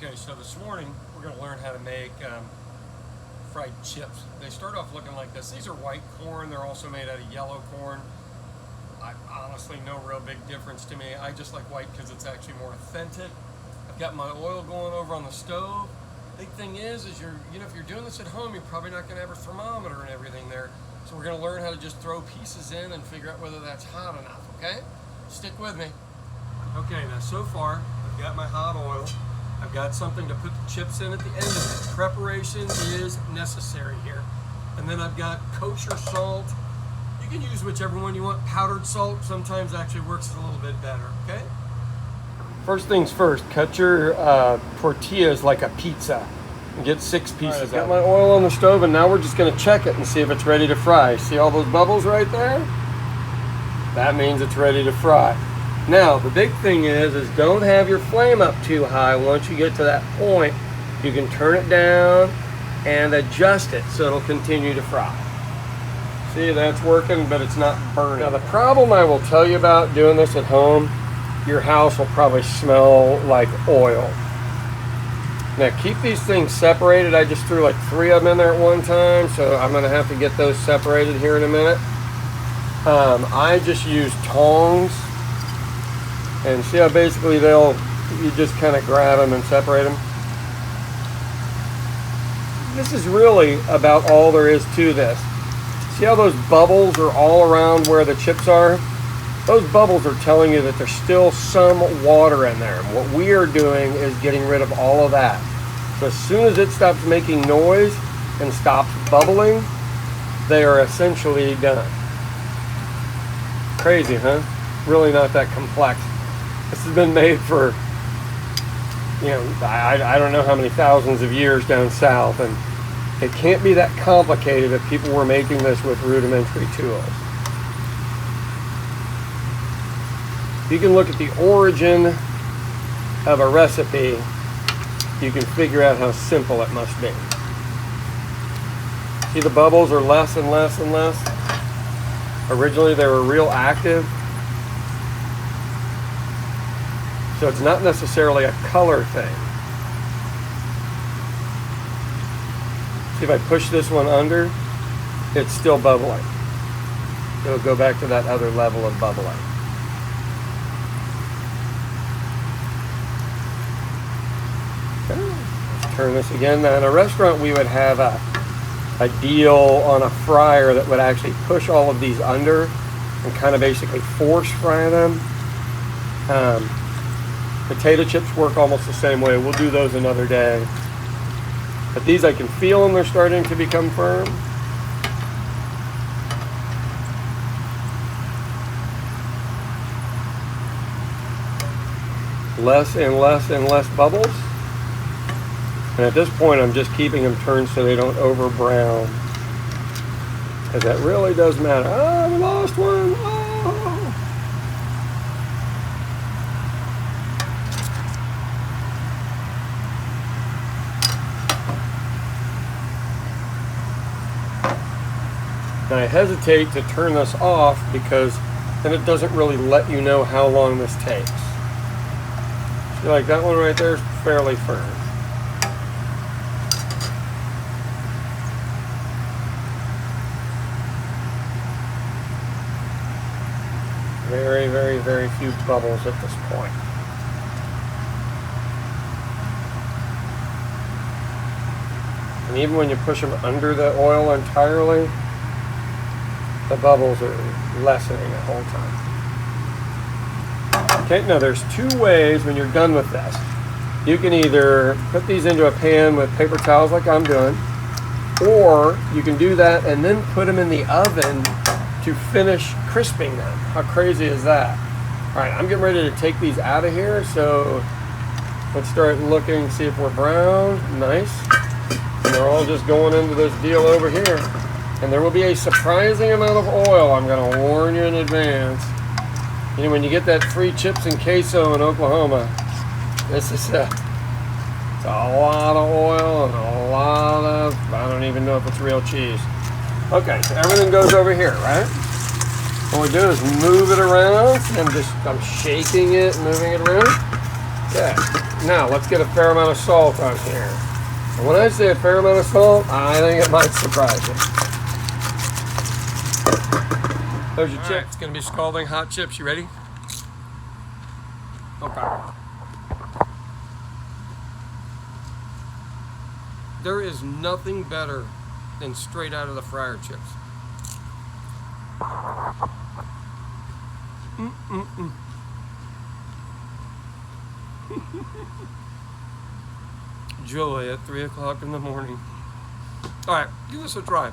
Okay, so this morning we're going to learn how to make fried chips. They start off looking like this. These are white corn. They're also made out of yellow corn. Honestly, no real big difference to me. I just like white because it's actually more authentic. I've got my oil going over on the stove. Big thing is if you're doing this at home, you're probably not going to have a thermometer and everything there. So we're going to learn how to just throw pieces in and figure out whether that's hot enough, okay? Stick with me. Okay, now so far, I've got my hot oil. I've got something to put the chips in at the end of it. Preparation is necessary here. And then I've got kosher salt. You can use whichever one you want. Powdered salt sometimes actually works a little bit better, okay? First things first, cut your tortillas like a pizza and get 6 pieces. Right, I've got my oil on the stove and now we're just gonna check it and see if it's ready to fry. See all those bubbles right there? That means it's ready to fry. Now, the big thing is don't have your flame up too high. Once you get to that point, you can turn it down and adjust it so it'll continue to fry. See, that's working, but it's not burning. Now, the problem I will tell you about doing this at home, your house will probably smell like oil. Now, keep these things separated. I just threw like 3 of them in there at one time, so I'm gonna have to get those separated here in a minute. I just use tongs. And see how basically you just kind of grab them and separate them. This is really about all there is to this. See how those bubbles are all around where the chips are? Those bubbles are telling you that there's still some water in there. And what we are doing is getting rid of all of that. So as soon as it stops making noise and stops bubbling, they are essentially done. Crazy, huh? Really not that complex. This has been made for, I don't know how many thousands of years down south, and it can't be that complicated if people were making this with rudimentary tools. You can look at the origin of a recipe, you can figure out how simple it must be. See, the bubbles are less and less and less. Originally they were real active. So it's not necessarily a color thing. See, if I push this one under, it's still bubbling. It'll go back to that other level of bubbling. Okay, let's turn this again. Now in a restaurant we would have a deal on a fryer that would actually push all of these under and kind of basically force fry them. Potato chips work almost the same way. We'll do those another day. But these, I can feel them, they're starting to become firm. Less and less and less bubbles. And at this point, I'm just keeping them turned so they don't over brown. Because that really does matter. Oh, I lost one. Oh. Now I hesitate to turn this off because then it doesn't really let you know how long this takes. See, like that one right there is fairly firm. Very, very, very few bubbles at this point. And even when you push them under the oil entirely, the bubbles are lessening the whole time. Okay, now there's 2 ways when you're done with this. You can either put these into a pan with paper towels like I'm doing, or you can do that and then put them in the oven to finish crisping them. How crazy is that? All right, I'm getting ready to take these out of here, so let's start looking, see if we're brown. Nice. And they're all just going into this deal over here. And there will be a surprising amount of oil, I'm going to warn you in advance. You know, when you get that free chips and queso in Oklahoma, this is it's a lot of oil and a lot of, I don't even know if it's real cheese. Okay, so everything goes over here, right? What we do is move it around, and I'm shaking it, moving it around. Okay. Now, let's get a fair amount of salt on here. And when I say a fair amount of salt, I think it might surprise you. There's your chip. It's going to be scalding hot chips. You ready? Okay. There is nothing better than straight out of the fryer chips. Joy at 3 o'clock in the morning. All right, give this a try.